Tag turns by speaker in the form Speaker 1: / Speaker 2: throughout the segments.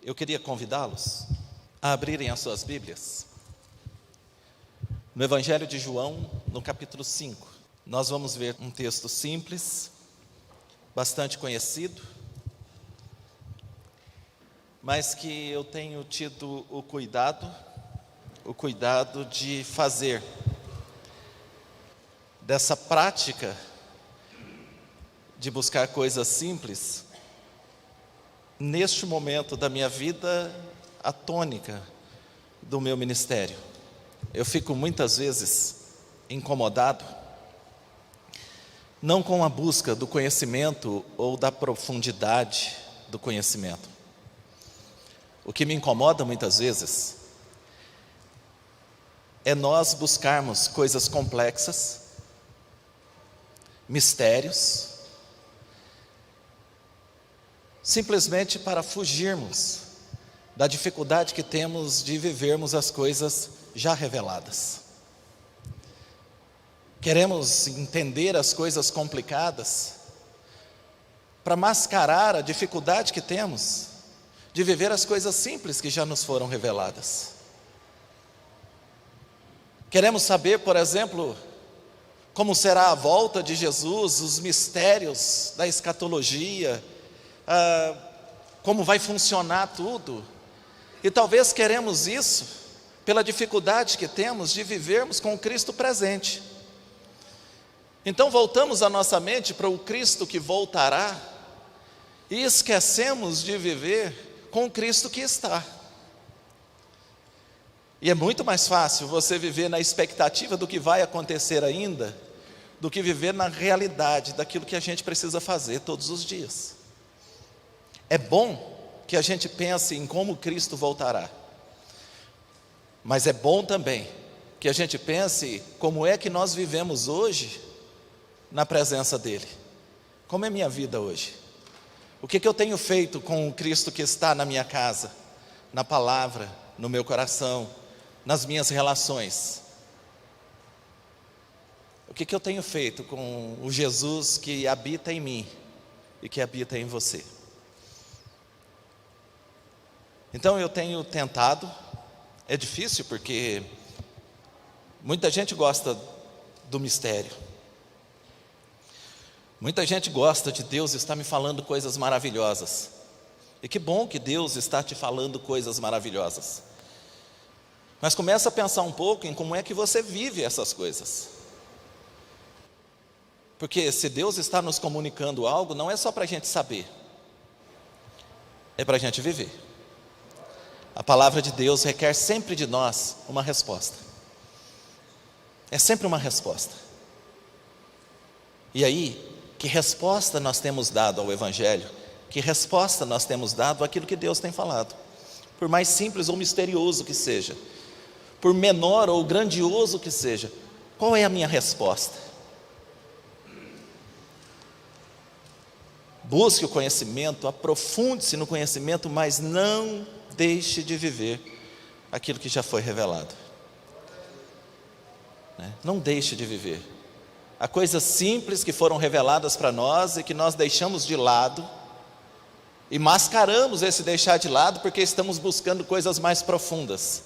Speaker 1: Eu queria convidá-los a abrirem as suas Bíblias no Evangelho de João, no capítulo 5. Nós vamos ver um texto simples, bastante conhecido, mas que eu tenho tido o cuidado de fazer dessa prática de buscar coisas simples, neste momento da minha vida, a tônica do meu ministério. Eu fico muitas vezes incomodado, não com a busca do conhecimento ou da profundidade do conhecimento. O que me incomoda muitas vezes é nós buscarmos coisas complexas, mistérios, simplesmente para fugirmos da dificuldade que temos de vivermos as coisas já reveladas. Queremos entender as coisas complicadas para mascarar a dificuldade que temos de viver as coisas simples que já nos foram reveladas. Queremos saber, por exemplo, como será a volta de Jesus, os mistérios da escatologia, como vai funcionar tudo. E talvez queremos isso pela dificuldade que temos de vivermos com o Cristo presente. Então voltamos a nossa mente para o Cristo que voltará e esquecemos de viver com o Cristo que está. E é muito mais fácil você viver na expectativa do que vai acontecer ainda, do que viver na realidade daquilo que a gente precisa fazer todos os dias. É bom que a gente pense em como Cristo voltará, mas é bom também que a gente pense como é que nós vivemos hoje na presença dEle. Como é minha vida hoje? O que eu tenho feito com o Cristo que está na minha casa, na palavra, no meu coração, nas minhas relações? O que eu tenho feito com o Jesus que habita em mim e que habita em você? Então eu tenho tentado, é difícil porque muita gente gosta do mistério, muita gente gosta de Deus estar me falando coisas maravilhosas, e que bom que Deus está te falando coisas maravilhosas, mas começa a pensar um pouco em como é que você vive essas coisas, porque se Deus está nos comunicando algo, não é só para a gente saber, é para a gente viver. A palavra de Deus requer sempre de nós uma resposta. É sempre uma resposta. E aí, que resposta nós temos dado ao Evangelho? Que resposta nós temos dado àquilo que Deus tem falado? Por mais simples ou misterioso que seja, por menor ou grandioso que seja, qual é a minha resposta? Busque o conhecimento, aprofunde-se no conhecimento, mas não deixe de viver aquilo que já foi revelado. Não deixe de viver. Há coisas simples que foram reveladas para nós e que nós deixamos de lado, e mascaramos esse deixar de lado porque estamos buscando coisas mais profundas.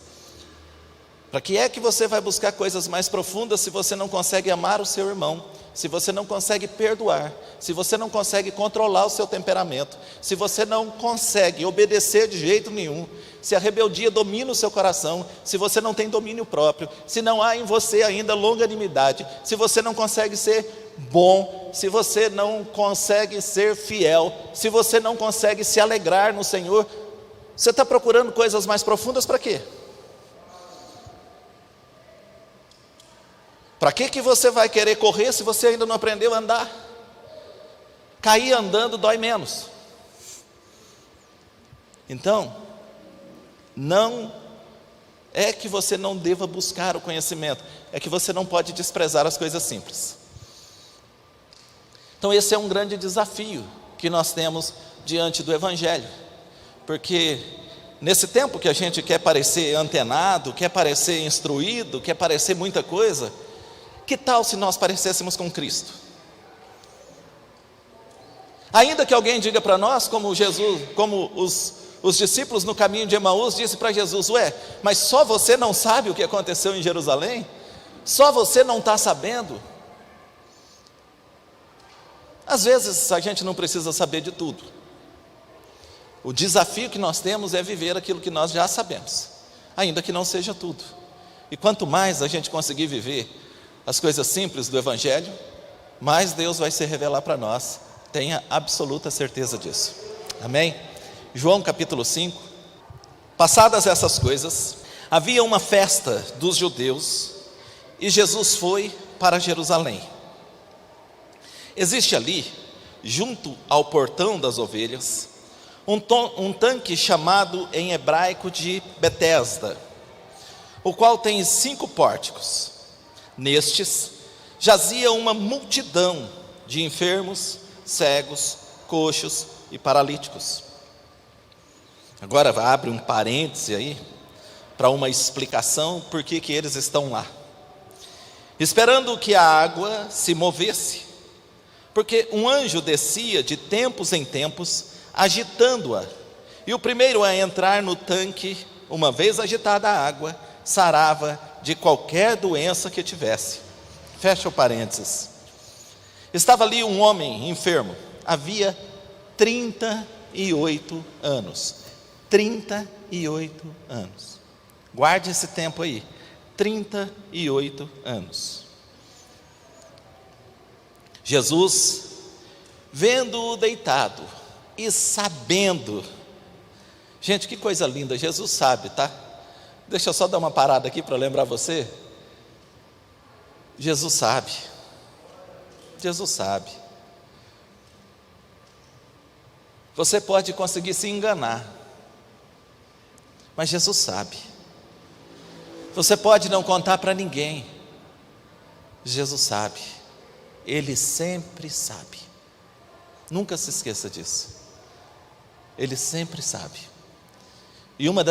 Speaker 1: Para que é que você vai buscar coisas mais profundas se você não consegue amar o seu irmão, se você não consegue perdoar, se você não consegue controlar o seu temperamento, se você não consegue obedecer de jeito nenhum, se a rebeldia domina o seu coração, se você não tem domínio próprio, se não há em você ainda longanimidade, se você não consegue ser bom, se você não consegue ser fiel, se você não consegue se alegrar no Senhor, você está procurando coisas mais profundas para quê? Para que você vai querer correr se você ainda não aprendeu a andar? Cair andando dói menos. Então, não é que você não deva buscar o conhecimento, é que você não pode desprezar as coisas simples. Então esse é um grande desafio que nós temos diante do Evangelho, porque nesse tempo que a gente quer parecer antenado, quer parecer instruído, quer parecer muita coisa, que tal se nós parecêssemos com Cristo? Ainda que alguém diga para nós, como os discípulos no caminho de Emaús disse para Jesus: ué, mas só você não sabe o que aconteceu em Jerusalém? Só você não está sabendo? Às vezes a gente não precisa saber de tudo. O desafio que nós temos é viver aquilo que nós já sabemos, ainda que não seja tudo. E quanto mais a gente conseguir viver as coisas simples do Evangelho, mais Deus vai se revelar para nós. Tenha absoluta certeza disso. Amém? João capítulo 5. Passadas essas coisas, havia uma festa dos judeus e Jesus foi para Jerusalém. Existe ali, junto ao portão das ovelhas, um tanque chamado em hebraico de Betesda, o qual tem 5 pórticos. Nestes jazia uma multidão de enfermos, cegos, coxos e paralíticos. Agora abre um parêntese aí, para uma explicação por que eles estão lá. Esperando que a água se movesse, porque um anjo descia de tempos em tempos, agitando-a, e o primeiro a entrar no tanque, uma vez agitada a água, sarava de qualquer doença que tivesse. Fecha o parênteses. Estava ali um homem enfermo, havia 38 anos. 38 anos. Guarde esse tempo aí. 38 anos. Jesus, vendo-o deitado e sabendo, gente, que coisa linda, Jesus sabe, tá? Deixa eu só dar uma parada aqui para lembrar você. Jesus sabe. Jesus sabe. Você pode conseguir se enganar, mas Jesus sabe. Você pode não contar para ninguém, Jesus sabe. Ele sempre sabe. Nunca se esqueça disso. Ele sempre sabe. E uma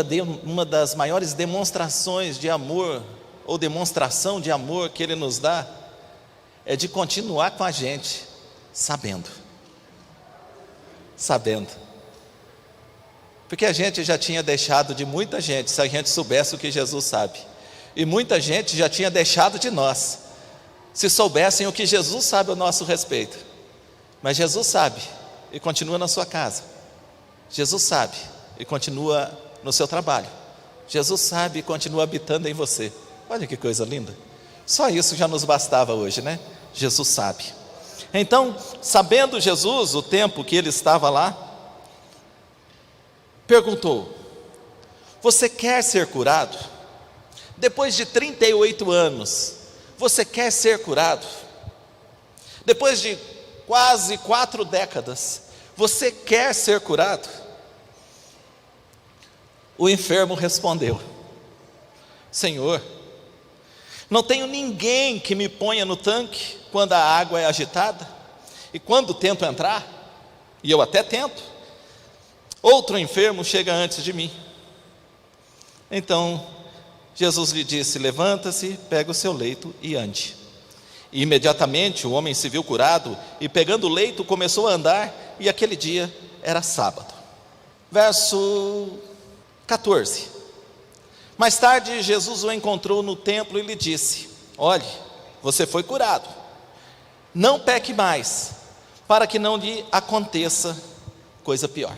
Speaker 1: das maiores demonstrações de amor, ou demonstração de amor que Ele nos dá, é de continuar com a gente, sabendo. Sabendo. Porque a gente já tinha deixado de muita gente, se a gente soubesse o que Jesus sabe. E muita gente já tinha deixado de nós, se soubessem o que Jesus sabe a nosso respeito. Mas Jesus sabe e continua na sua casa. Jesus sabe e continua no seu trabalho. Jesus sabe e continua habitando em você. Olha que coisa linda. Só isso já nos bastava hoje, né? Jesus sabe. Então, sabendo Jesus o tempo que ele estava lá, perguntou: você quer ser curado? Depois de 38 anos, você quer ser curado? Depois de quase 4 décadas, você quer ser curado? O enfermo respondeu: Senhor, não tenho ninguém que me ponha no tanque quando a água é agitada, e quando tento entrar, e eu até tento, outro enfermo chega antes de mim. Então Jesus lhe disse: levanta-se, pega o seu leito e ande. E imediatamente o homem se viu curado, e pegando o leito começou a andar, e aquele dia era sábado. Verso 14. Mais tarde Jesus o encontrou no templo e lhe disse: olhe, você foi curado, não peque mais, para que não lhe aconteça coisa pior.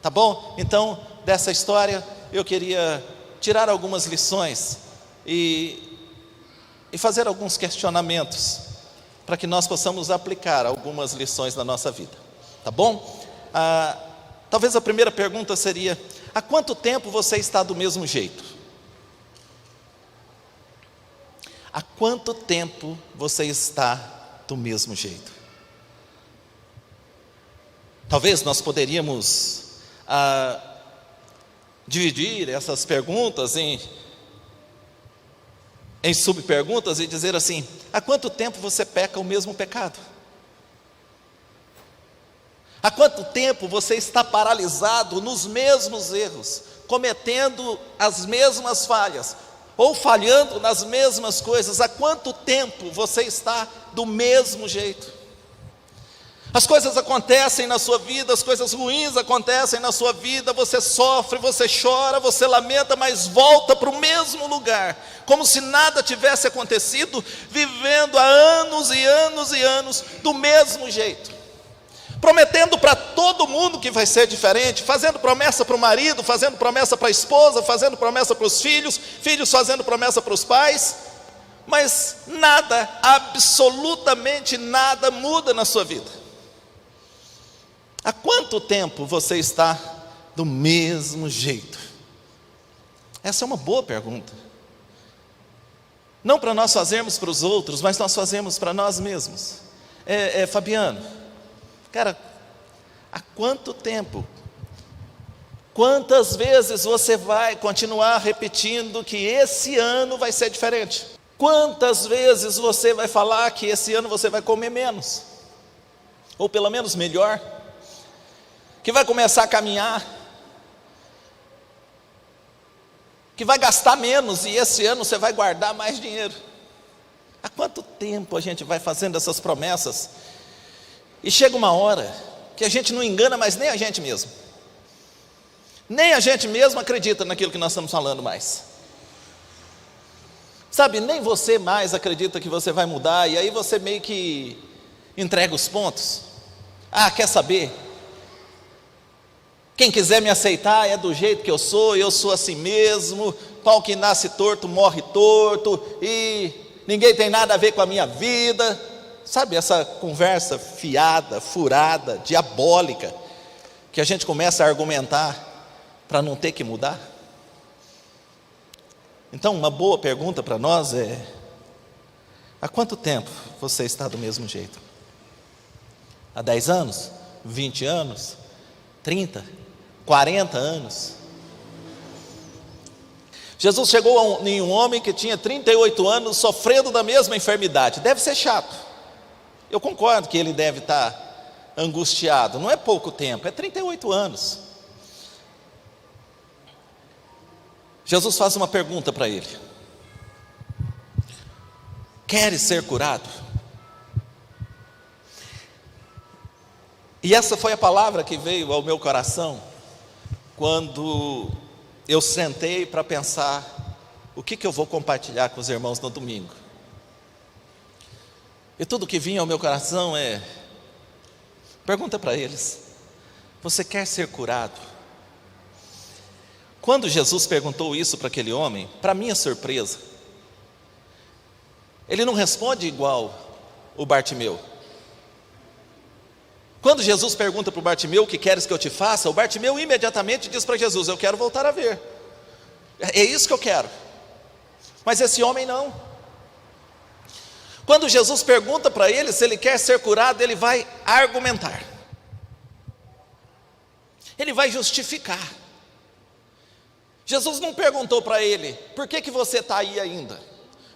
Speaker 1: Tá bom? Então, dessa história eu queria tirar algumas lições e fazer alguns questionamentos, para que nós possamos aplicar algumas lições na nossa vida. Tá bom? Talvez a primeira pergunta seria: há quanto tempo você está do mesmo jeito? Há quanto tempo você está do mesmo jeito? Talvez nós poderíamos dividir essas perguntas em subperguntas e dizer assim: há quanto tempo você peca o mesmo pecado? Há quanto tempo você está paralisado nos mesmos erros, cometendo as mesmas falhas, ou falhando nas mesmas coisas? Há quanto tempo você está do mesmo jeito? As coisas acontecem na sua vida, as coisas ruins acontecem na sua vida, você sofre, você chora, você lamenta, mas volta para o mesmo lugar, como se nada tivesse acontecido, vivendo há anos e anos e anos do mesmo jeito, prometendo para todo mundo que vai ser diferente, fazendo promessa para o marido, fazendo promessa para a esposa, fazendo promessa para os filhos, filhos fazendo promessa para os pais, mas nada, absolutamente nada muda na sua vida. Há quanto tempo você está do mesmo jeito? Essa é uma boa pergunta. Não para nós fazermos para os outros, mas nós fazemos para nós mesmos. Fabiano, cara, há quanto tempo? Quantas vezes você vai continuar repetindo que esse ano vai ser diferente? Quantas vezes você vai falar que esse ano você vai comer menos? Ou pelo menos melhor? Que vai começar a caminhar, que vai gastar menos e esse ano você vai guardar mais dinheiro. Há quanto tempo a gente vai fazendo essas promessas e chega uma hora que a gente não engana mais nem a gente mesmo, nem a gente mesmo acredita naquilo que nós estamos falando mais, sabe, nem você mais acredita que você vai mudar, e aí você meio que entrega os pontos. Quer saber? Quem quiser me aceitar é do jeito que eu sou assim mesmo, pau que nasce torto morre torto, e ninguém tem nada a ver com a minha vida. Sabe, essa conversa fiada, furada, diabólica, que a gente começa a argumentar para não ter que mudar? Então, uma boa pergunta para nós é: há quanto tempo você está do mesmo jeito? Há 10 anos? 20 anos? 30? 40 anos? Jesus chegou em um homem que tinha 38 anos, sofrendo da mesma enfermidade. Deve ser chato. Eu concordo que ele deve estar angustiado. Não é pouco tempo, é 38 anos. Jesus faz uma pergunta para ele: queres ser curado? E essa foi a palavra que veio ao meu coração quando eu sentei para pensar o que eu vou compartilhar com os irmãos no domingo. E tudo que vinha ao meu coração pergunta para eles: você quer ser curado? Quando Jesus perguntou isso para aquele homem, para minha surpresa, ele não responde igual o Bartimeu. Quando Jesus pergunta para o Bartimeu: o que queres que eu te faça? O Bartimeu imediatamente diz para Jesus: eu quero voltar a ver, é isso que eu quero. Mas esse homem não. Quando Jesus pergunta para ele se ele quer ser curado, ele vai argumentar, ele vai justificar. Jesus não perguntou para ele: por que você está aí ainda?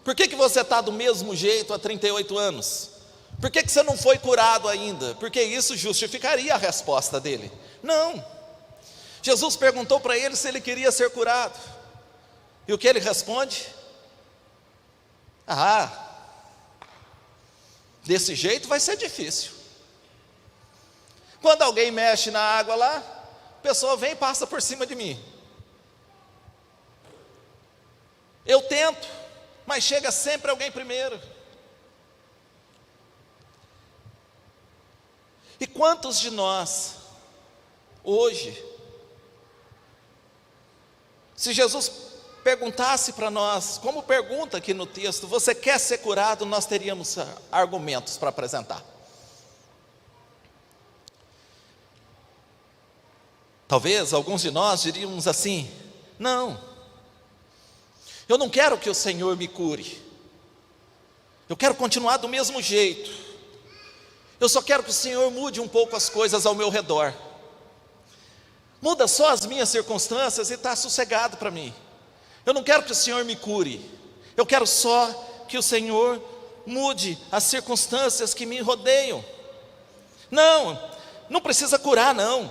Speaker 1: Por que você está do mesmo jeito há 38 anos? Por que você não foi curado ainda? Porque isso justificaria a resposta dele. Não. Jesus perguntou para ele se ele queria ser curado. E o que ele responde? Desse jeito vai ser difícil. Quando alguém mexe na água lá, a pessoa vem e passa por cima de mim. Eu tento, mas chega sempre alguém primeiro. E quantos de nós, hoje, se Jesus perguntasse para nós, como pergunta aqui no texto: você quer ser curado? Nós teríamos argumentos para apresentar. Talvez alguns de nós diríamos assim: não, eu não quero que o Senhor me cure, eu quero continuar do mesmo jeito. Eu só quero que o Senhor mude um pouco as coisas ao meu redor. Muda só as minhas circunstâncias e está sossegado para mim. Eu não quero que o Senhor me cure. Eu quero só que o Senhor mude as circunstâncias que me rodeiam. Não precisa curar não.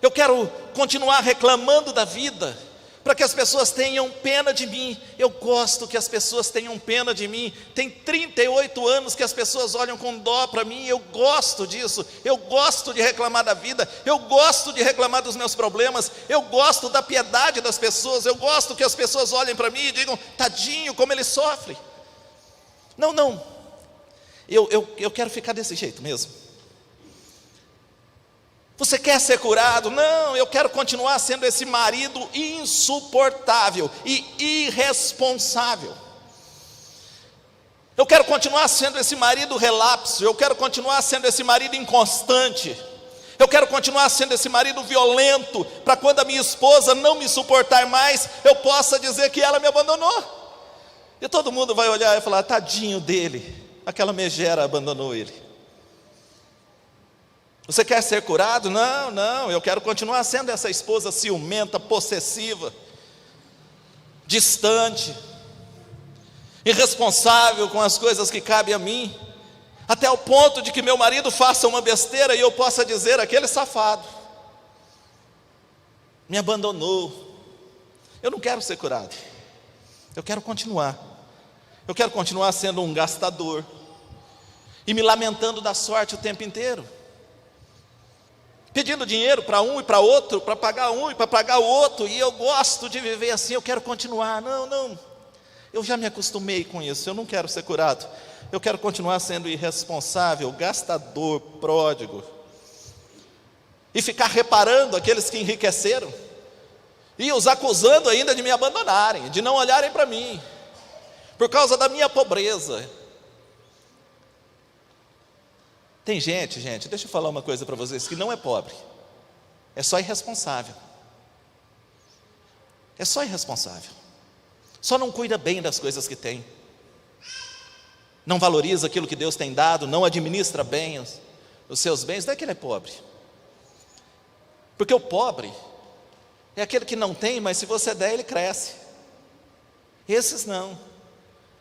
Speaker 1: Eu quero continuar reclamando da vida, para que as pessoas tenham pena de mim. Eu gosto que as pessoas tenham pena de mim. Tem 38 anos que as pessoas olham com dó para mim. Eu gosto disso. Eu gosto de reclamar da vida. Eu gosto de reclamar dos meus problemas. Eu gosto da piedade das pessoas. Eu gosto que as pessoas olhem para mim e digam: tadinho, como ele sofre. Não. Eu quero ficar desse jeito mesmo. Você quer ser curado? Não, eu quero continuar sendo esse marido insuportável e irresponsável. Eu quero continuar sendo esse marido relapso. Eu quero continuar sendo esse marido inconstante. Eu quero continuar sendo esse marido violento, para quando a minha esposa não me suportar mais, eu possa dizer que ela me abandonou. E todo mundo vai olhar e falar: tadinho dele, aquela megera abandonou ele. Você quer ser curado? Não, eu quero continuar sendo essa esposa ciumenta, possessiva, distante, irresponsável com as coisas que cabem a mim, até o ponto de que meu marido faça uma besteira e eu possa dizer: aquele safado me abandonou. Eu não quero ser curado. Eu quero continuar sendo um gastador e me lamentando da sorte o tempo inteiro, pedindo dinheiro para um e para outro, para pagar um e para pagar o outro. E eu gosto de viver assim. Eu quero continuar. Não, eu já me acostumei com isso. Eu não quero ser curado. Eu quero continuar sendo irresponsável, gastador, pródigo, e ficar reparando aqueles que enriqueceram e os acusando ainda de me abandonarem, de não olharem para mim, por causa da minha pobreza. Tem gente, deixa eu falar uma coisa para vocês, que não é pobre, é só irresponsável. É só irresponsável. Só não cuida bem das coisas que tem. Não valoriza aquilo que Deus tem dado, não administra bem os seus bens. Não é que ele é pobre. Porque o pobre é aquele que não tem, mas se você der, ele cresce. Esses não.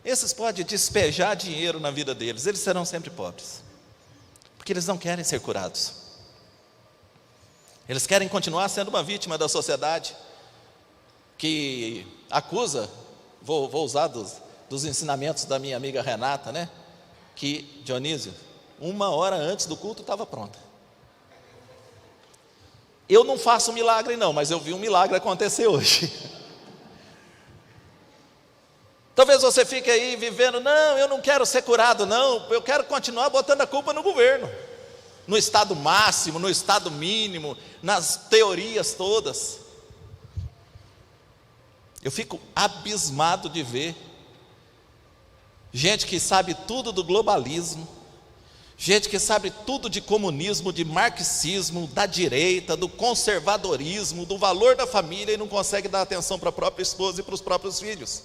Speaker 1: Esses podem despejar dinheiro na vida deles, eles serão sempre pobres. Porque eles não querem ser curados. Eles querem continuar sendo uma vítima da sociedade que acusa, vou usar dos ensinamentos da minha amiga Renata, né? Que Dionísio, 1 hora antes do culto estava pronta. Eu não faço milagre não, mas eu vi um milagre acontecer hoje. Talvez você fique aí vivendo: não, eu não quero ser curado não, eu quero continuar botando a culpa no governo, no estado máximo, no estado mínimo, nas teorias todas. Eu fico abismado de ver gente que sabe tudo do globalismo, gente que sabe tudo de comunismo, de marxismo, da direita, do conservadorismo, do valor da família, e não consegue dar atenção para a própria esposa e para os próprios filhos.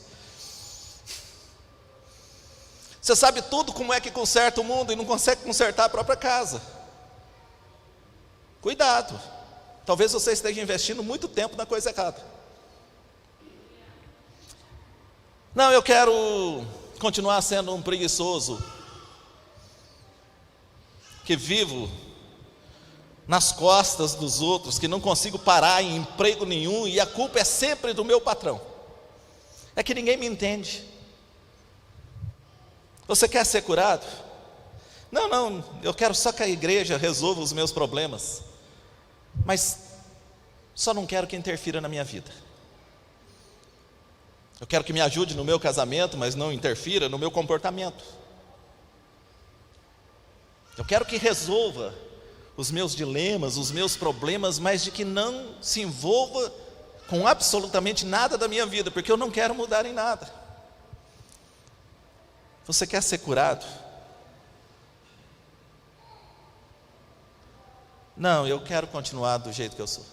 Speaker 1: Você sabe tudo como é que conserta o mundo e não consegue consertar a própria casa. Cuidado, talvez você esteja investindo muito tempo na coisa errada. Não, eu quero continuar sendo um preguiçoso, que vivo nas costas dos outros, que não consigo parar em emprego nenhum, e a culpa é sempre do meu patrão. É que ninguém me entende. Você quer ser curado? Não, eu quero só que a igreja resolva os meus problemas, mas só não quero que interfira na minha vida. Eu quero que me ajude no meu casamento, mas não interfira no meu comportamento. Eu quero que resolva os meus dilemas, os meus problemas, mas de que não se envolva com absolutamente nada da minha vida, porque eu não quero mudar em nada. Você quer ser curado? Não, eu quero continuar do jeito que eu sou.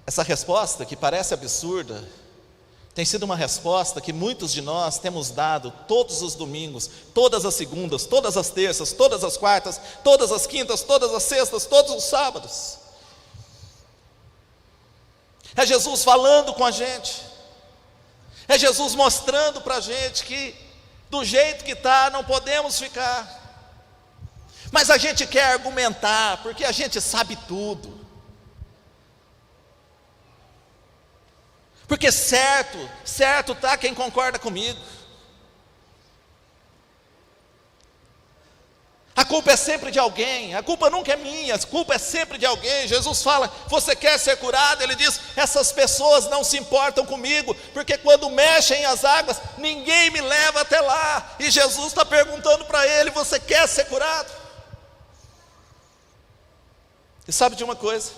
Speaker 1: Essa resposta, que parece absurda, tem sido uma resposta que muitos de nós temos dado todos os domingos, todas as segundas, todas as terças, todas as quartas, todas as quintas, todas as sextas, todos os sábados. É Jesus falando com a gente. É Jesus mostrando para a gente que do jeito que está não podemos ficar. Mas a gente quer argumentar, porque a gente sabe tudo. Porque certo está quem concorda comigo. A culpa é sempre de alguém, a culpa nunca é minha, a culpa é sempre de alguém. Jesus fala, você quer ser curado? Ele diz, essas pessoas não se importam comigo, porque quando mexem as águas, ninguém me leva até lá. E Jesus está perguntando para ele, você quer ser curado? E sabe de uma coisa?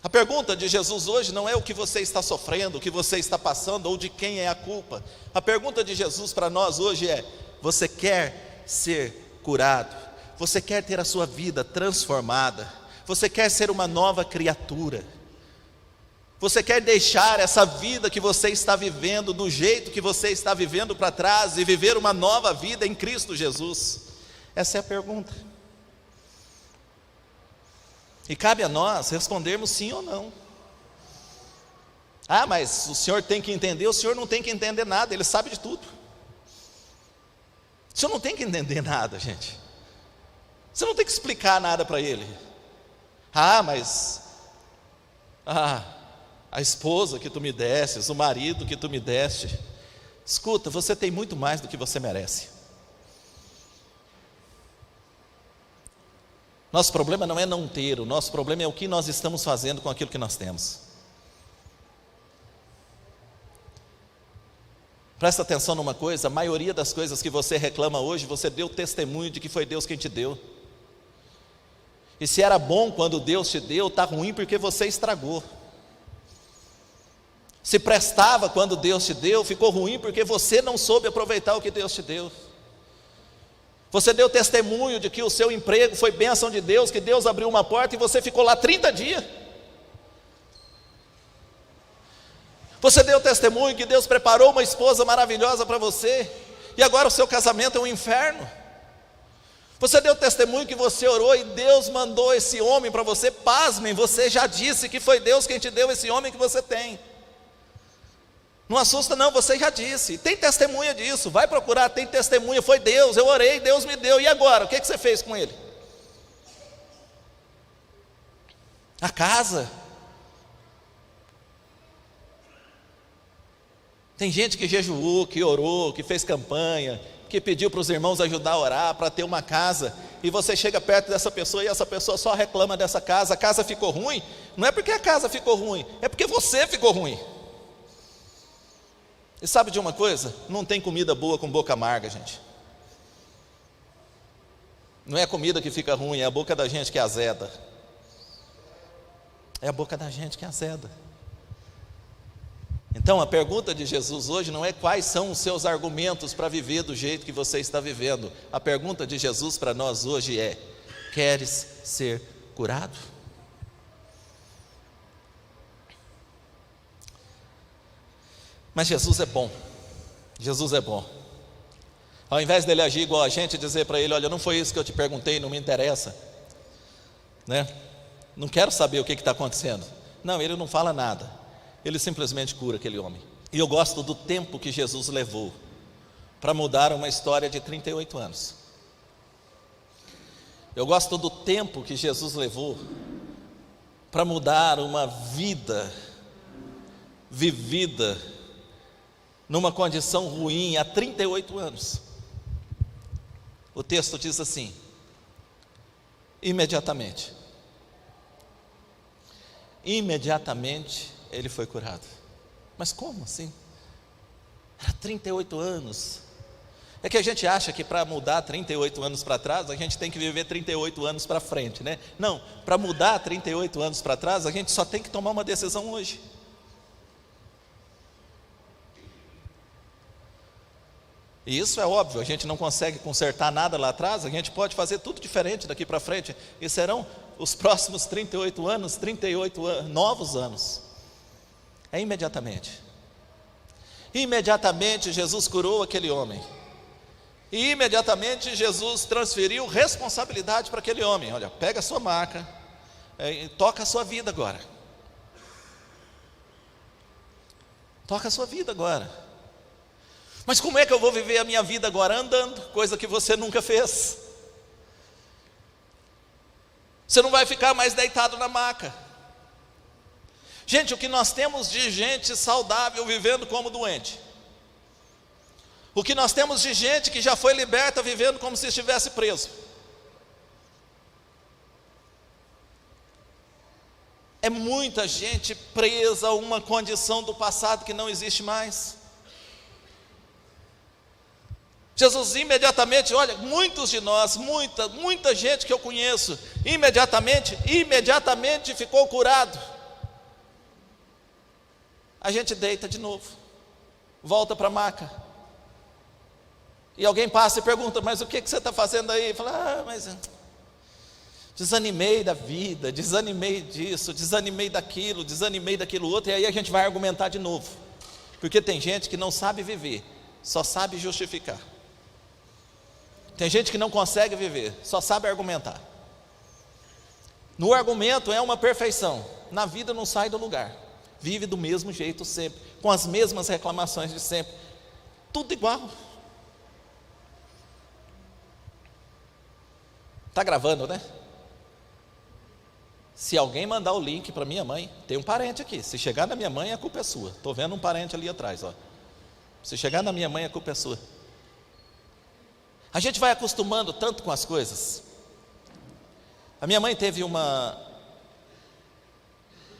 Speaker 1: A pergunta de Jesus hoje não é o que você está sofrendo, o que você está passando, ou de quem é a culpa. A pergunta de Jesus para nós hoje é, você quer ser curado? Você quer ter a sua vida transformada? Você quer ser uma nova criatura? Você quer deixar essa vida que você está vivendo, do jeito que você está vivendo para trás, e viver uma nova vida em Cristo Jesus? Essa é a pergunta. E cabe a nós respondermos sim ou não. Ah, mas o senhor tem que entender. O senhor não tem que entender nada, ele sabe de tudo. O senhor não tem que entender nada, gente. Você não tem que explicar nada para ele. Mas a esposa que tu me destes, o marido que tu me deste. Escuta, você tem muito mais do que você merece. Nosso problema não é não ter, o nosso problema é o que nós estamos fazendo com aquilo que nós temos. Presta atenção numa coisa, a maioria das coisas que você reclama hoje, você deu testemunho de que foi Deus quem te deu. E se era bom quando Deus te deu, está ruim porque você estragou. Se prestava quando Deus te deu, ficou ruim porque você não soube aproveitar o que Deus te deu. Você deu testemunho de que o seu emprego foi bênção de Deus, que Deus abriu uma porta e você ficou lá 30 dias. Você deu testemunho que Deus preparou uma esposa maravilhosa para você, e agora o seu casamento é um inferno. Você deu testemunho que você orou e Deus mandou esse homem para você. Pasmem, você já disse que foi Deus quem te deu esse homem que você tem. Não assusta não, você já disse, tem testemunha disso, vai procurar, tem testemunha, foi Deus, eu orei, Deus me deu, e agora, o que você fez com ele? A casa. Tem gente que jejuou, que orou, que fez campanha, que pediu para os irmãos ajudar a orar, para ter uma casa, e você chega perto dessa pessoa e essa pessoa só reclama dessa casa, a casa ficou ruim, não é porque a casa ficou ruim, é porque você ficou ruim. E sabe de uma coisa? Não tem comida boa com boca amarga, gente. Não é a comida que fica ruim, é a boca da gente que é azeda. É a boca da gente que é azeda. Então a pergunta de Jesus hoje não é quais são os seus argumentos para viver do jeito que você está vivendo. A pergunta de Jesus para nós hoje é: queres ser curado? Mas Jesus é bom. Jesus é bom. Ao invés dele agir igual a gente, dizer para ele: olha, não foi isso que eu te perguntei, não me interessa, né? Não quero saber o que está acontecendo. Não, ele não fala nada. Ele simplesmente cura aquele homem. E eu gosto do tempo que Jesus levou para mudar uma história de 38 anos. Eu gosto do tempo que Jesus levou para mudar uma vida vivida numa condição ruim há 38 anos. O texto diz assim: imediatamente ele foi curado. Mas como assim? Era 38 anos. É que a gente acha que para mudar 38 anos para trás, a gente tem que viver 38 anos para frente, né? Não, para mudar 38 anos para trás, a gente só tem que tomar uma decisão hoje. E isso é óbvio, a gente não consegue consertar nada lá atrás, a gente pode fazer tudo diferente daqui para frente, e serão os próximos 38 anos, 38 novos anos. É imediatamente. Imediatamente Jesus curou aquele homem. E imediatamente Jesus transferiu responsabilidade para aquele homem. Olha, pega a sua maca, toca a sua vida agora. Toca a sua vida agora. Mas como é que eu vou viver a minha vida agora? Andando, coisa que você nunca fez. Você não vai ficar mais deitado na maca. Gente, o que nós temos de gente saudável vivendo como doente, o que nós temos de gente que já foi liberta vivendo como se estivesse preso, é muita gente presa a uma condição do passado que não existe mais. Jesus imediatamente, olha, muitos de nós, muita gente que eu conheço, imediatamente ficou curado. A gente deita de novo, volta para a maca, e alguém passa e pergunta: mas o que você está fazendo aí? Fala: mas desanimei da vida, desanimei disso, desanimei daquilo outro. E aí a gente vai argumentar de novo, porque tem gente que não sabe viver, só sabe justificar. Tem gente que não consegue viver, só sabe argumentar. No argumento é uma perfeição, na vida não sai do lugar, vive do mesmo jeito sempre, com as mesmas reclamações de sempre, tudo igual. Está gravando, né? Se alguém mandar o link para minha mãe, tem um parente aqui, se chegar na minha mãe a culpa é sua. Estou vendo um parente ali atrás, ó. Se chegar na minha mãe a culpa é sua. A gente vai acostumando tanto com as coisas. A minha mãe teve uma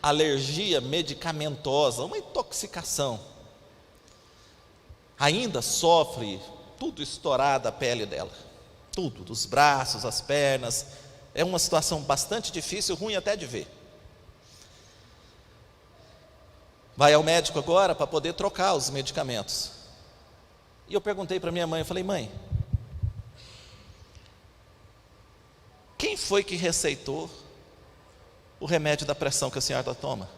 Speaker 1: alergia medicamentosa, uma intoxicação. Ainda sofre, tudo estourado a pele dela, tudo, dos braços, as pernas. É uma situação bastante difícil, ruim até de ver. Vai ao médico agora para poder trocar os medicamentos. E eu perguntei para minha mãe, eu falei: mãe, quem foi que receitou o remédio da pressão que a senhora toma?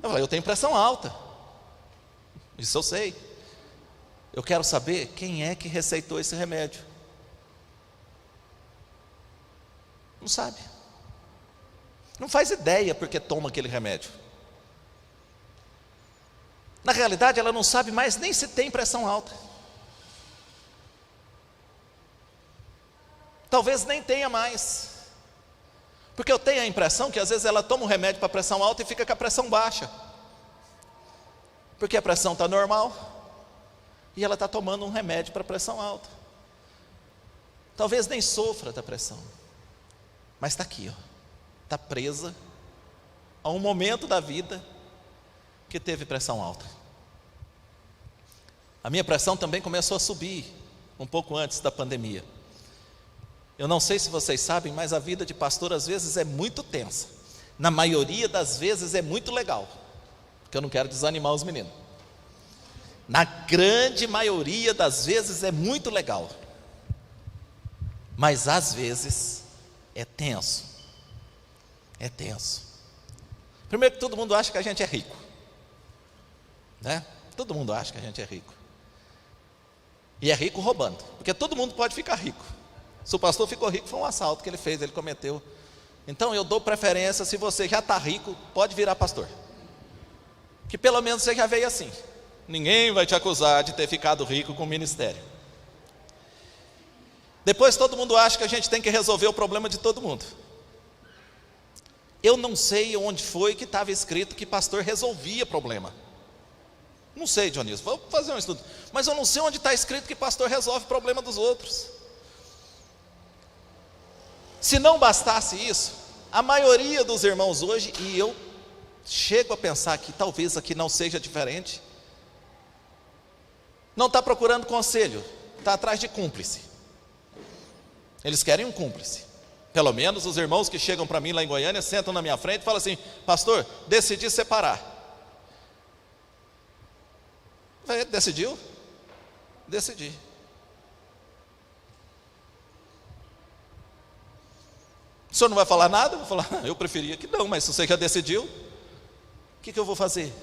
Speaker 1: Eu falei: eu tenho pressão alta, isso eu sei. Eu quero saber quem é que receitou esse remédio. Não sabe, não faz ideia porque toma aquele remédio. Na realidade ela não sabe mais nem se tem pressão alta. Talvez nem tenha mais, porque eu tenho a impressão que às vezes ela toma um remédio para pressão alta e fica com a pressão baixa, porque a pressão está normal e ela está tomando um remédio para pressão alta. Talvez nem sofra da pressão, mas está aqui, está presa a um momento da vida que teve pressão alta. A minha pressão também começou a subir um pouco antes da pandemia. Eu não sei se vocês sabem, mas a vida de pastor às vezes é muito tensa. Na maioria das vezes é muito legal, porque eu não quero desanimar os meninos. Na grande maioria das vezes é muito legal, mas às vezes é tenso. É tenso. Primeiro que todo mundo acha que a gente é rico, né? Todo mundo acha que a gente é rico. E é rico roubando, porque todo mundo pode ficar rico. Se o pastor ficou rico, foi um assalto que ele fez, ele cometeu. Então eu dou preferência, se você já está rico, pode virar pastor, que pelo menos você já veio assim. Ninguém vai te acusar de ter ficado rico com o ministério. Depois todo mundo acha que a gente tem que resolver o problema de todo mundo. Eu não sei onde foi que estava escrito que pastor resolvia problema. Não sei, Dionísio, vou fazer um estudo. Mas eu não sei onde está escrito que pastor resolve problema dos outros. Se não bastasse isso, a maioria dos irmãos hoje, e eu chego a pensar que talvez aqui não seja diferente, não está procurando conselho, está atrás de cúmplice. Eles querem um cúmplice. Pelo menos os irmãos que chegam para mim lá em Goiânia, sentam na minha frente e falam assim: pastor, decidi separar. Decidiu? Decidi. O senhor não vai falar nada? Eu vou falar: eu preferia que não, mas se você já decidiu, o que eu vou fazer?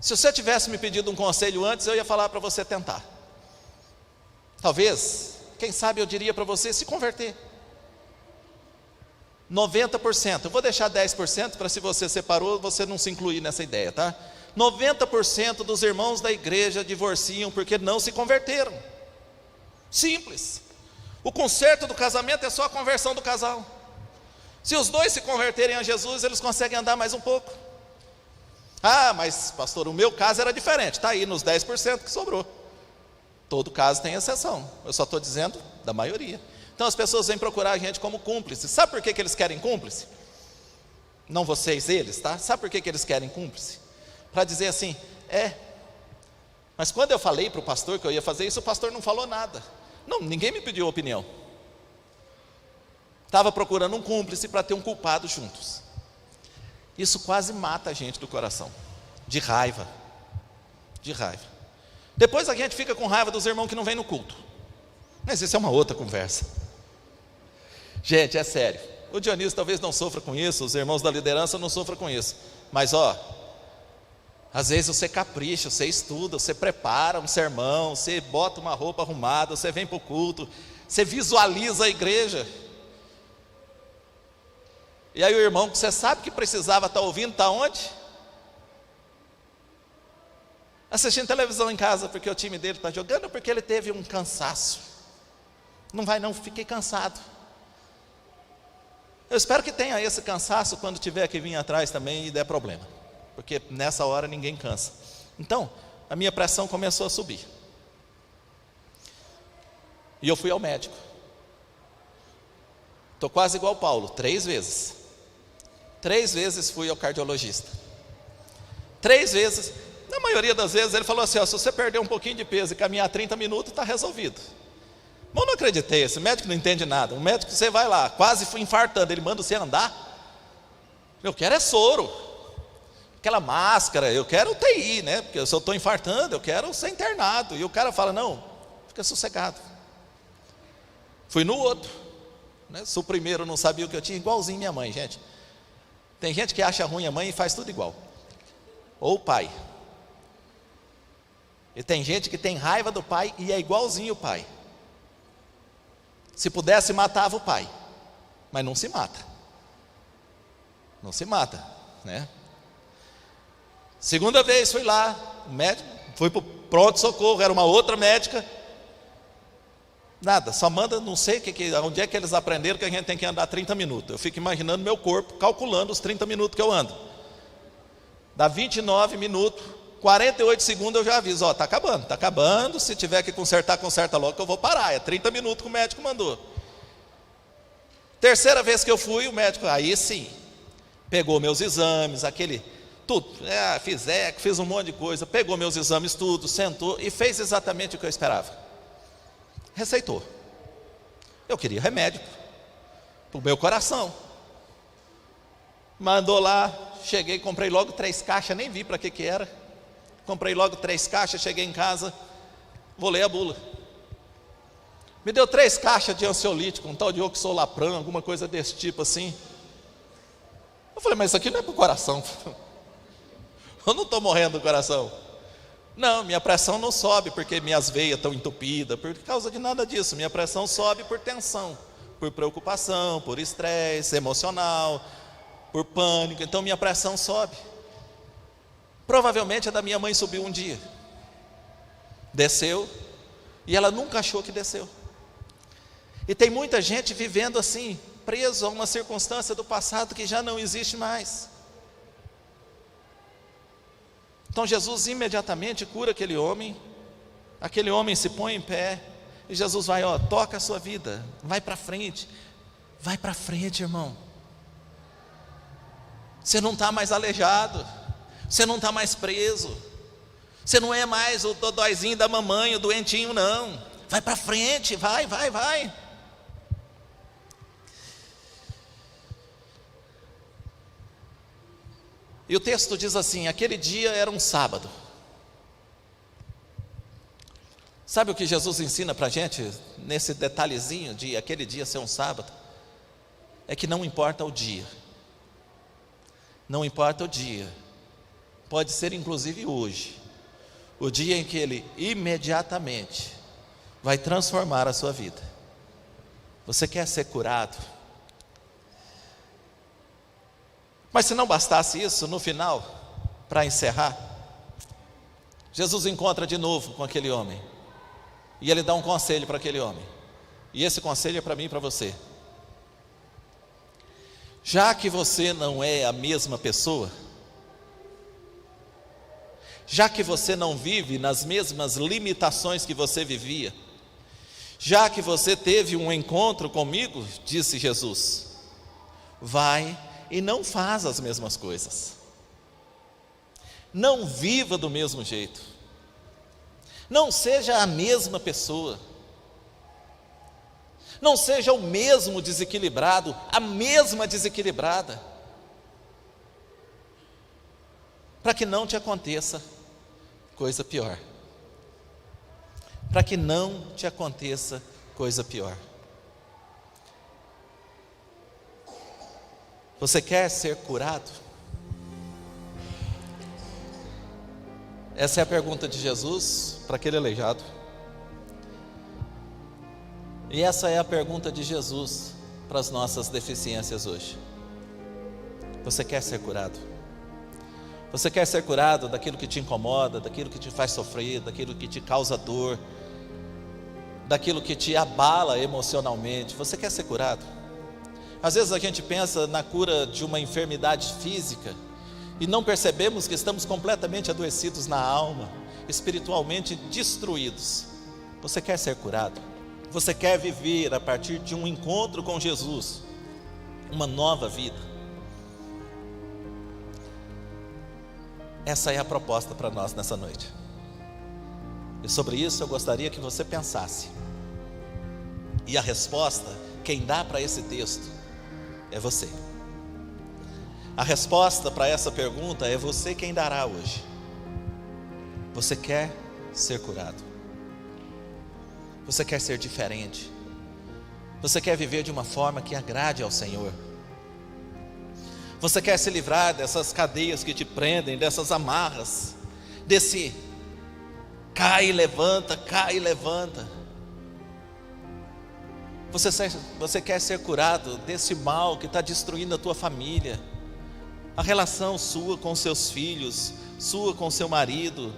Speaker 1: Se você tivesse me pedido um conselho antes, eu ia falar para você tentar. Talvez, quem sabe eu diria para você se converter. 90%, eu vou deixar 10% para, se você separou, você não se incluir nessa ideia, tá? 90% dos irmãos da igreja divorciam porque não se converteram. Simples. O conserto do casamento é só a conversão do casal. Se os dois se converterem a Jesus, eles conseguem andar mais um pouco. Ah, mas pastor, o meu caso era diferente. Está aí nos 10% que sobrou. Todo caso tem exceção. Eu só estou dizendo da maioria. Então as pessoas vêm procurar a gente como cúmplice. Sabe por que eles querem cúmplice? Não vocês, eles, tá? Sabe por que eles querem cúmplice? Para dizer assim, mas quando eu falei para o pastor que eu ia fazer isso, o pastor não falou nada. Não, ninguém me pediu opinião. Estava procurando um cúmplice para ter um culpado juntos. Isso quase mata a gente do coração, de raiva. Depois a gente fica com raiva dos irmãos que não vêm no culto. Mas isso é uma outra conversa. Gente, é sério. O Dionísio talvez não sofra com isso, os irmãos da liderança não sofram com isso. Mas às vezes você capricha, você estuda, você prepara um sermão, você bota uma roupa arrumada, você vem para o culto, você visualiza a igreja. E aí o irmão que você sabe que precisava estar ouvindo, está onde? Assistindo televisão em casa, porque o time dele está jogando, ou porque ele teve um cansaço. Não vai não, fiquei cansado. Eu espero que tenha esse cansaço quando tiver que vir atrás também e der problema, porque nessa hora ninguém cansa. Então, a minha pressão começou a subir. E eu fui ao médico. Estou quase igual Paulo, 3 vezes. 3 vezes fui ao cardiologista. 3 vezes, na maioria das vezes ele falou assim, se você perder um pouquinho de peso e caminhar 30 minutos, está resolvido. Mas eu não acreditei, esse médico não entende nada. O médico, você vai lá, quase fui infartando, ele manda você andar. Eu quero é soro, aquela máscara, eu quero UTI, né? Porque se eu estou infartando, eu quero ser internado. E o cara fala, não, fica sossegado. Fui no outro, né? Se o primeiro não sabia o que eu tinha, igualzinho minha mãe, gente. Tem gente que acha ruim a mãe e faz tudo igual. Ou o pai. E tem gente que tem raiva do pai e é igualzinho o pai. Se pudesse, matava o pai. Mas não se mata. Não se mata, né? Segunda vez fui lá, o médico, fui para o pronto-socorro, era uma outra médica. Nada, só manda, não sei onde é que eles aprenderam que a gente tem que andar 30 minutos. Eu fico imaginando meu corpo, calculando os 30 minutos que eu ando. Dá 29 minutos, 48 segundos eu já aviso, está acabando, se tiver que consertar, conserta logo que eu vou parar, é 30 minutos que o médico mandou. Terceira vez que eu fui, o médico, aí sim, pegou meus exames, tudo, fiz um monte de coisa, pegou meus exames tudo, sentou e fez exatamente o que eu esperava. Receitou. Eu queria remédio para o meu coração. Mandou lá, cheguei, comprei logo 3 caixas, nem vi para que era. Comprei logo 3 caixas, cheguei em casa, vou ler a bula. Me deu 3 caixas de ansiolítico, um tal de oxolapram, alguma coisa desse tipo assim. Eu falei, mas isso aqui não é para o coração. Eu não estou morrendo do coração. Não, minha pressão não sobe porque minhas veias estão entupidas, por causa de nada disso. Minha pressão sobe por tensão, por preocupação, por estresse emocional, por pânico. Então minha pressão sobe. Provavelmente a da minha mãe subiu um dia, desceu, e ela nunca achou que desceu. E tem muita gente vivendo assim, preso a uma circunstância do passado que já não existe mais. Então Jesus imediatamente cura aquele homem se põe em pé, e Jesus vai, toca a sua vida, vai para frente, irmão. Você não está mais aleijado, você não está mais preso, você não é mais o dodóizinho da mamãe, o doentinho, não. Vai para frente, vai. E o texto diz assim, aquele dia era um sábado. Sabe o que Jesus ensina para a gente, nesse detalhezinho de aquele dia ser um sábado? É que não importa o dia. Não importa o dia. Pode ser inclusive hoje. O dia em que Ele imediatamente vai transformar a sua vida. Você quer ser curado? Mas se não bastasse isso, no final, para encerrar, Jesus encontra de novo com aquele homem, e Ele dá um conselho para aquele homem, e esse conselho é para mim e para você. Já que você não é a mesma pessoa, já que você não vive nas mesmas limitações que você vivia, já que você teve um encontro comigo, disse Jesus, vai e não faz as mesmas coisas. Não viva do mesmo jeito. Não seja a mesma pessoa. Não seja o mesmo desequilibrado, a mesma desequilibrada. Para que não te aconteça coisa pior. Para que não te aconteça coisa pior. Você quer ser curado? Essa é a pergunta de Jesus para aquele aleijado. E essa é a pergunta de Jesus para as nossas deficiências hoje. Você quer ser curado? Você quer ser curado daquilo que te incomoda, daquilo que te faz sofrer, daquilo que te causa dor, daquilo que te abala emocionalmente? Você quer ser curado? Às vezes a gente pensa na cura de uma enfermidade física e não percebemos que estamos completamente adoecidos na alma, espiritualmente destruídos. Você quer ser curado? Você quer viver a partir de um encontro com Jesus uma nova vida? Essa é a proposta para nós nessa noite. E sobre isso eu gostaria que você pensasse. E a resposta, quem dá para esse texto é você. A resposta para essa pergunta é você quem dará hoje. Você quer ser curado? Você quer ser diferente? Você quer viver de uma forma que agrade ao Senhor? Você quer se livrar dessas cadeias que te prendem, dessas amarras, desse cai e levanta, cai e levanta? Você quer ser curado desse mal que está destruindo a tua família, a relação sua com seus filhos, sua com seu marido,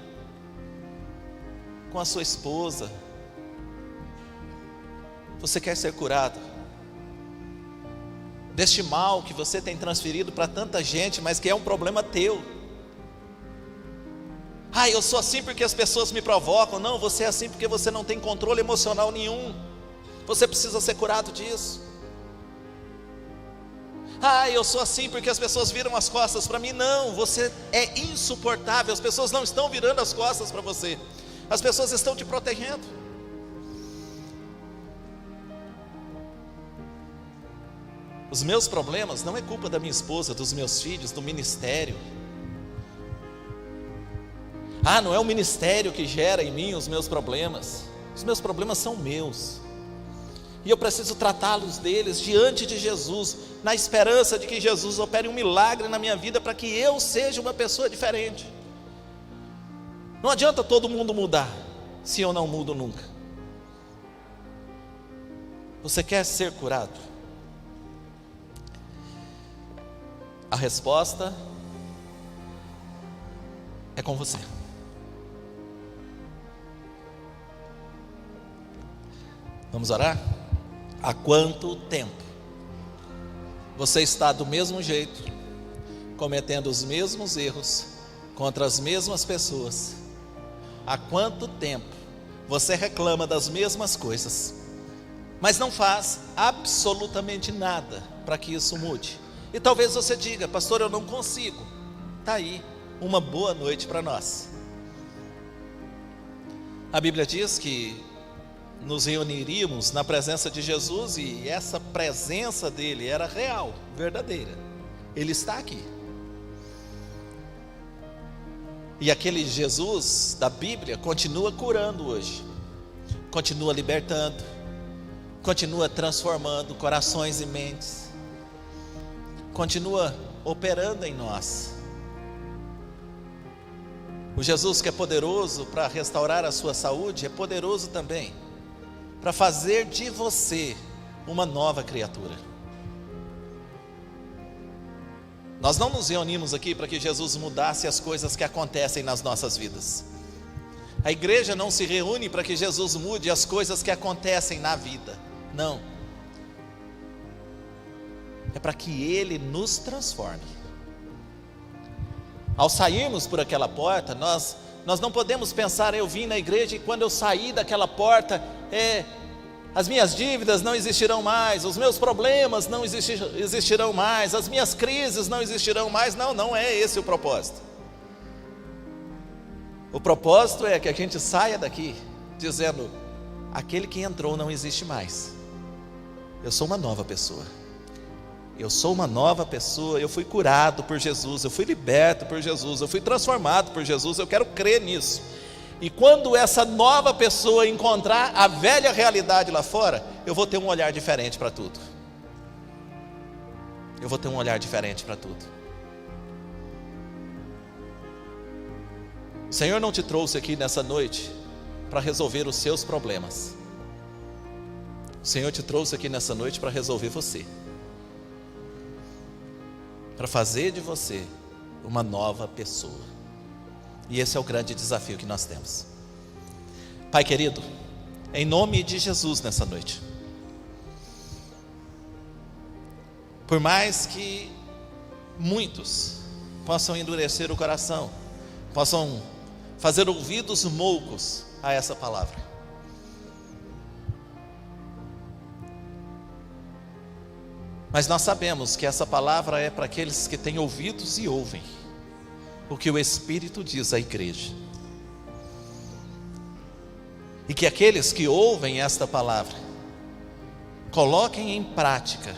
Speaker 1: com a sua esposa? Você quer ser curado deste mal que você tem transferido para tanta gente, mas que é um problema teu? Eu sou assim porque as pessoas me provocam. Não, você é assim porque você não tem controle emocional nenhum. Você precisa ser curado disso. Eu sou assim porque as pessoas viram as costas para mim. Não, você é insuportável. As pessoas não estão virando as costas para você. As pessoas estão te protegendo. Os meus problemas não é culpa da minha esposa, dos meus filhos, do ministério. Não é o ministério que gera em mim os meus problemas. Os meus problemas são meus. E eu preciso tratá-los deles diante de Jesus, na esperança de que Jesus opere um milagre na minha vida para que eu seja uma pessoa diferente. Não adianta todo mundo mudar, se eu não mudo nunca. Você quer ser curado? A resposta é com você. Vamos orar? Há quanto tempo você está do mesmo jeito, cometendo os mesmos erros, contra as mesmas pessoas? Há quanto tempo você reclama das mesmas coisas, mas não faz absolutamente nada para que isso mude? E talvez você diga: pastor, eu não consigo. Está aí uma boa noite para nós. A Bíblia diz que nos reuniríamos na presença de Jesus, e essa presença dele era real, verdadeira. Ele está aqui. E aquele Jesus da Bíblia continua curando hoje, continua libertando, continua transformando corações e mentes, continua operando em nós. O Jesus que é poderoso para restaurar a sua saúde é poderoso também para fazer de você uma nova criatura. Nós não nos reunimos aqui para que Jesus mudasse as coisas que acontecem nas nossas vidas. A igreja não se reúne para que Jesus mude as coisas que acontecem na vida. Não. é para que Ele nos transforme. Ao sairmos por aquela porta, nós não podemos pensar, eu vim na igreja e quando eu sair daquela porta, as minhas dívidas não existirão mais, os meus problemas não existirão mais, as minhas crises não existirão mais. Não é esse o propósito. O propósito é que a gente saia daqui dizendo: aquele que entrou não existe mais. Eu sou uma nova pessoa. Eu sou uma nova pessoa, eu fui curado por Jesus, eu fui liberto por Jesus, eu fui transformado por Jesus, eu quero crer nisso. E quando essa nova pessoa encontrar a velha realidade lá fora, eu vou ter um olhar diferente para tudo. Eu vou ter um olhar diferente para tudo. O Senhor não te trouxe aqui nessa noite para resolver os seus problemas. O Senhor te trouxe aqui nessa noite para resolver você. Para fazer de você uma nova pessoa. E esse é o grande desafio que nós temos. Pai querido, em nome de Jesus nessa noite, por mais que muitos possam endurecer o coração, possam fazer ouvidos moucos a essa palavra, mas nós sabemos que essa palavra é para aqueles que têm ouvidos e ouvem o que o Espírito diz à igreja. E que aqueles que ouvem esta palavra coloquem em prática,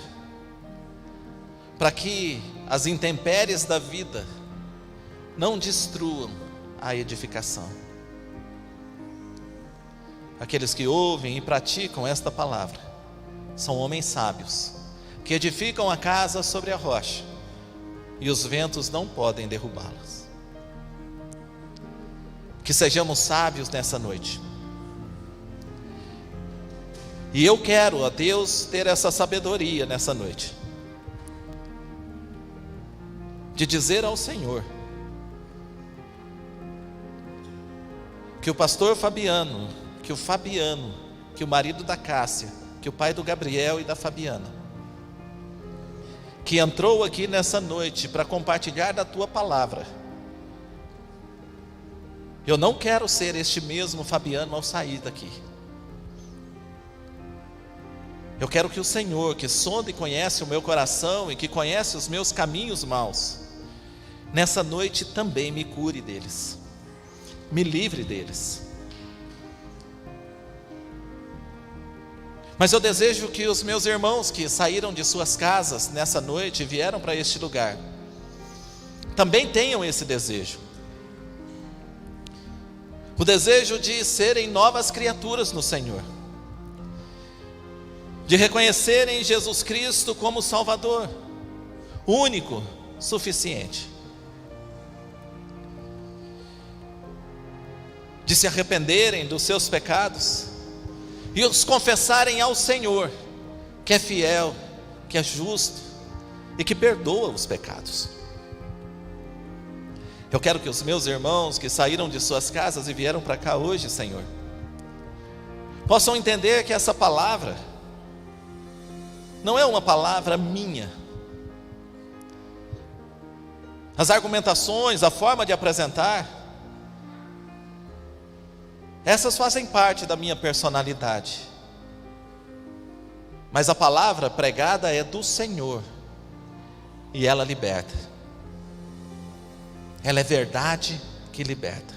Speaker 1: para que as intempéries da vida não destruam a edificação. Aqueles que ouvem e praticam esta palavra são homens sábios, que edificam a casa sobre a rocha, e os ventos não podem derrubá-las. Que sejamos sábios nessa noite. E eu quero, ó Deus, ter essa sabedoria nessa noite, de dizer ao Senhor que o pastor Fabiano, que o marido da Cássia, que o pai do Gabriel e da Fabiana, que entrou aqui nessa noite para compartilhar da tua palavra, eu não quero ser este mesmo Fabiano ao sair daqui. Eu quero que o Senhor, que sonda e conhece o meu coração e que conhece os meus caminhos maus, nessa noite também me cure deles, me livre deles. Mas eu desejo que os meus irmãos que saíram de suas casas nessa noite e vieram para este lugar, também tenham esse desejo. O desejo de serem novas criaturas no Senhor, de reconhecerem Jesus Cristo como Salvador, único, suficiente, de se arrependerem dos seus pecados e os confessarem ao Senhor, que é fiel, que é justo e que perdoa os pecados. Eu quero que os meus irmãos que saíram de suas casas e vieram para cá hoje, Senhor, possam entender que essa palavra não é uma palavra minha. As argumentações, a forma de apresentar, essas fazem parte da minha personalidade. Mas a palavra pregada é do Senhor, e ela liberta. Ela é verdade que liberta.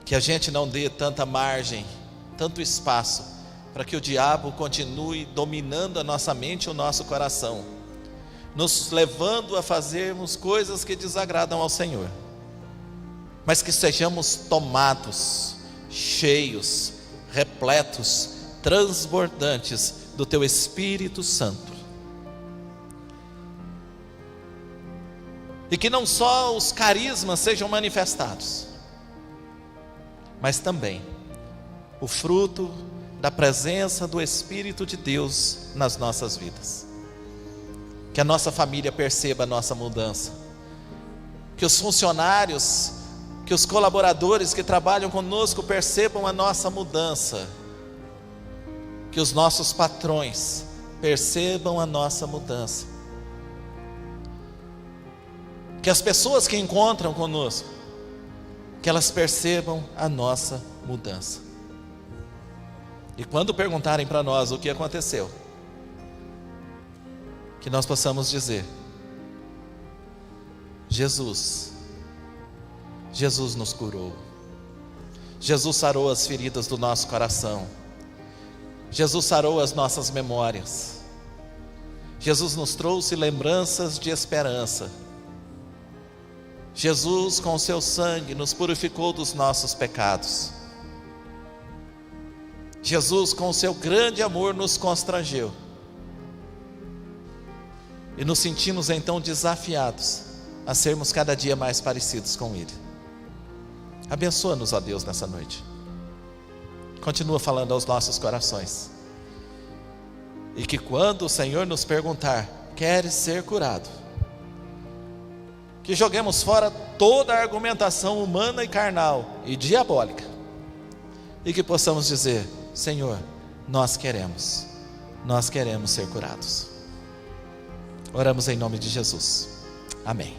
Speaker 1: Que a gente não dê tanta margem, tanto espaço, para que o diabo continue dominando a nossa mente e o nosso coração, nos levando a fazermos coisas que desagradam ao Senhor. Mas que sejamos tomados, cheios, repletos, transbordantes do Teu Espírito Santo. E que não só os carismas sejam manifestados, mas também o fruto da presença do Espírito de Deus nas nossas vidas. Que a nossa família perceba a nossa mudança, que os funcionários, que os colaboradores que trabalham conosco percebam a nossa mudança, que os nossos patrões percebam a nossa mudança, que as pessoas que encontram conosco, que elas percebam a nossa mudança. E quando perguntarem para nós o que aconteceu, que nós possamos dizer: Jesus nos curou, Jesus sarou as feridas do nosso coração, Jesus sarou as nossas memórias, Jesus nos trouxe lembranças de esperança, Jesus com o seu sangue nos purificou dos nossos pecados, Jesus com o seu grande amor nos constrangeu, e nos sentimos então desafiados a sermos cada dia mais parecidos com Ele. Abençoa-nos, ó Deus, nessa noite. Continua falando aos nossos corações. E que quando o Senhor nos perguntar: queres ser curado? Que joguemos fora toda a argumentação humana e carnal e diabólica. E que possamos dizer: Senhor, nós queremos ser curados. Oramos em nome de Jesus. Amém.